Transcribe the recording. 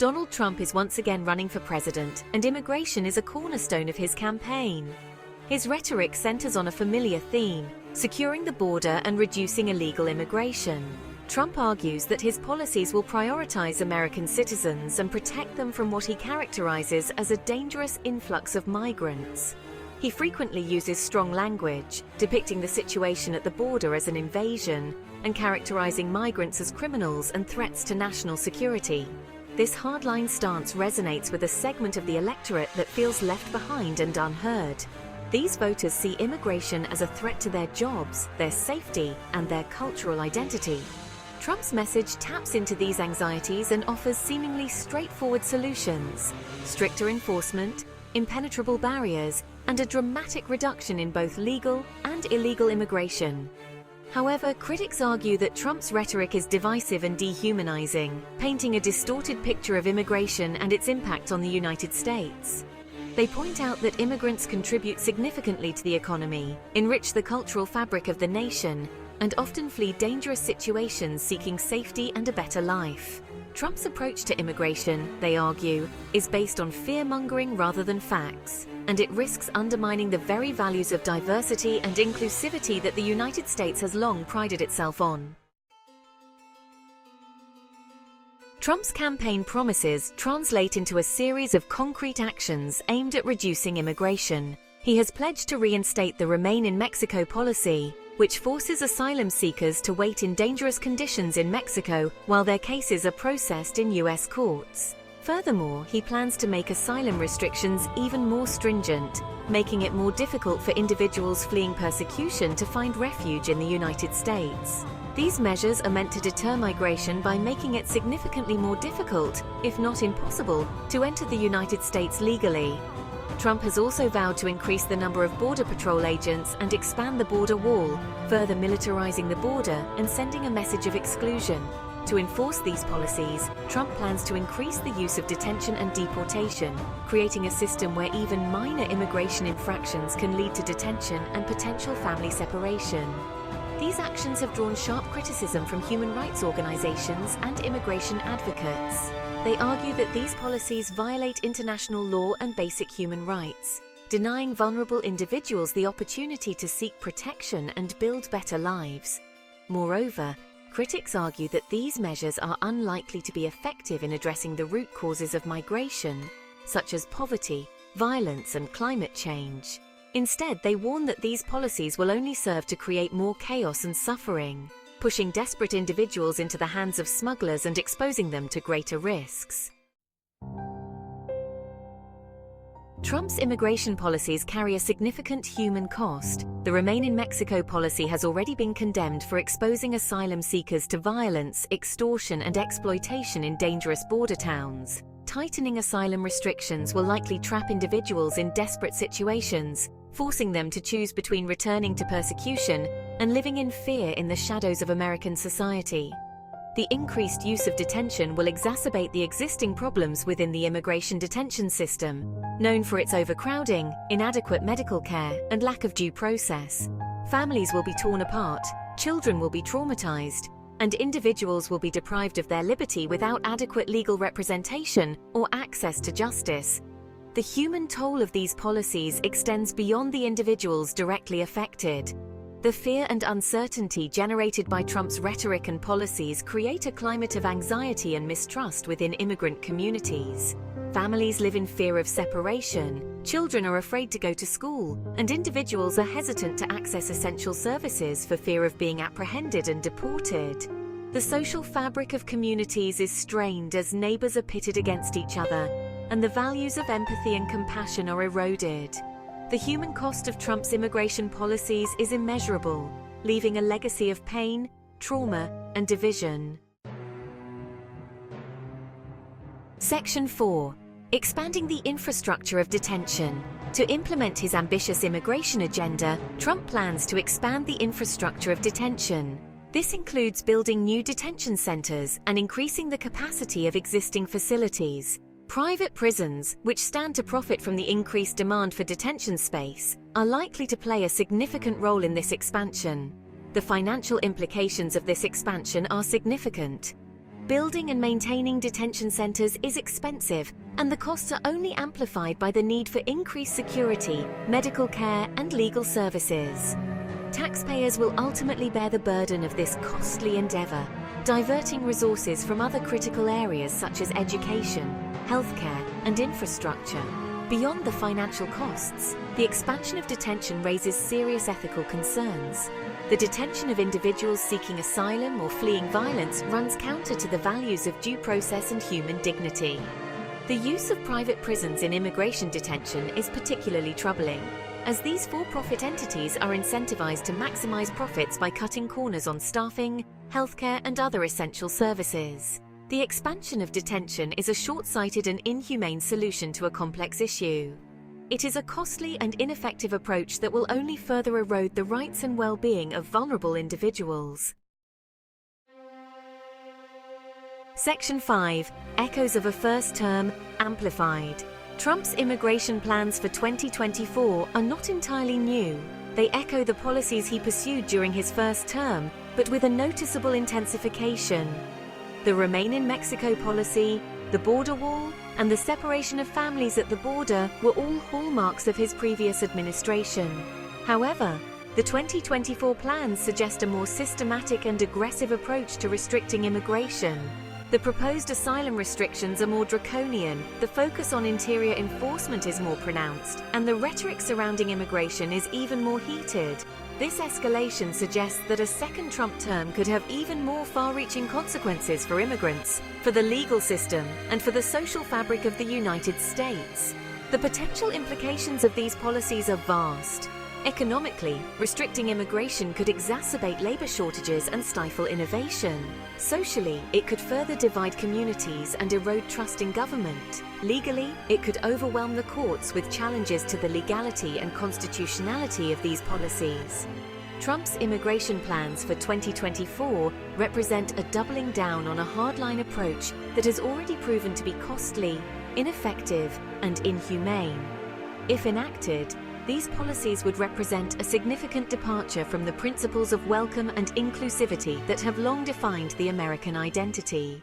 Donald Trump is once again running for president, and immigration is a cornerstone of his campaign. His rhetoric centers on a familiar theme: securing the border and reducing illegal immigration. Trump argues that his policies will prioritize American citizens and protect them from what he characterizes as a dangerous influx of migrants. He frequently uses strong language, depicting the situation at the border as an invasion and characterizing migrants as criminals and threats to national security. This hardline stance resonates with a segment of the electorate that feels left behind and unheard. These voters see immigration as a threat to their jobs, their safety, and their cultural identity. Trump's message taps into these anxieties and offers seemingly straightforward solutions: stricter enforcement, impenetrable barriers, and a dramatic reduction in both legal and illegal immigration. However, critics argue that Trump's rhetoric is divisive and dehumanizing, painting a distorted picture of immigration and its impact on the United States. They point out that immigrants contribute significantly to the economy, enrich the cultural fabric of the nation, and often flee dangerous situations seeking safety and a better life. Trump's approach to immigration, they argue, is based on fear-mongering rather than facts, and it risks undermining the very values of diversity and inclusivity that the United States has long prided itself on. Trump's campaign promises translate into a series of concrete actions aimed at reducing immigration. He has pledged to reinstate the Remain in Mexico policy, which forces asylum seekers to wait in dangerous conditions in Mexico while their cases are processed in U.S. courts. Furthermore, he plans to make asylum restrictions even more stringent, making it more difficult for individuals fleeing persecution to find refuge in the United States. These measures are meant to deter migration by making it significantly more difficult, if not impossible, to enter the United States legally. Trump has also vowed to increase the number of Border Patrol agents and expand the border wall, further militarizing the border and sending a message of exclusion. To enforce these policies, Trump plans to increase the use of detention and deportation, creating a system where even minor immigration infractions can lead to detention and potential family separation. These actions have drawn sharp criticism from human rights organizations and immigration advocates. They argue that these policies violate international law and basic human rights, denying vulnerable individuals the opportunity to seek protection and build better lives. Moreover, critics argue that these measures are unlikely to be effective in addressing the root causes of migration, such as poverty, violence, and climate change. Instead, they warn that these policies will only serve to create more chaos and suffering, pushing desperate individuals into the hands of smugglers and exposing them to greater risks. Trump's immigration policies carry a significant human cost. The Remain in Mexico policy has already been condemned for exposing asylum seekers to violence, extortion, and exploitation in dangerous border towns. Tightening asylum restrictions will likely trap individuals in desperate situations, forcing them to choose between returning to persecution and living in fear in the shadows of American society. The increased use of detention will exacerbate the existing problems within the immigration detention system, known for its overcrowding, inadequate medical care, and lack of due process. Families will be torn apart, children will be traumatized, and individuals will be deprived of their liberty without adequate legal representation or access to justice. The human toll of these policies extends beyond the individuals directly affected. The fear and uncertainty generated by Trump's rhetoric and policies create a climate of anxiety and mistrust within immigrant communities. Families live in fear of separation, children are afraid to go to school, and individuals are hesitant to access essential services for fear of being apprehended and deported. The social fabric of communities is strained as neighbors are pitted against each other, and the values of empathy and compassion are eroded. The human cost of Trump's immigration policies is immeasurable, leaving a legacy of pain, trauma, and division. Section 4. Expanding the infrastructure of detention. To implement his ambitious immigration agenda, Trump plans to expand the infrastructure of detention. This includes building new detention centers and increasing the capacity of existing facilities. Private prisons, which stand to profit from the increased demand for detention space, are likely to play a significant role in this expansion. The financial implications of this expansion are significant. Building and maintaining detention centers is expensive, and the costs are only amplified by the need for increased security, medical care, and legal services. Taxpayers will ultimately bear the burden of this costly endeavor, diverting resources from other critical areas such as education, healthcare, and infrastructure. Beyond the financial costs, the expansion of detention raises serious ethical concerns. The detention of individuals seeking asylum or fleeing violence runs counter to the values of due process and human dignity. The use of private prisons in immigration detention is particularly troubling, as these for-profit entities are incentivized to maximize profits by cutting corners on staffing, healthcare, and other essential services. The expansion of detention is a short-sighted and inhumane solution to a complex issue. It is a costly and ineffective approach that will only further erode the rights and well-being of vulnerable individuals. Section 5. Echoes of a first term, amplified. Trump's immigration plans for 2024 are not entirely new. They echo the policies he pursued during his first term, but with a noticeable intensification. The Remain in Mexico policy, the border wall, and the separation of families at the border were all hallmarks of his previous administration. However, the 2024 plans suggest a more systematic and aggressive approach to restricting immigration. The proposed asylum restrictions are more draconian, the focus on interior enforcement is more pronounced, and the rhetoric surrounding immigration is even more heated. This escalation suggests that a second Trump term could have even more far-reaching consequences for immigrants, for the legal system, and for the social fabric of the United States. The potential implications of these policies are vast. Economically, restricting immigration could exacerbate labor shortages and stifle innovation. Socially, it could further divide communities and erode trust in government. Legally, it could overwhelm the courts with challenges to the legality and constitutionality of these policies. Trump's immigration plans for 2024 represent a doubling down on a hardline approach that has already proven to be costly, ineffective, and inhumane. If enacted, these policies would represent a significant departure from the principles of welcome and inclusivity that have long defined the American identity.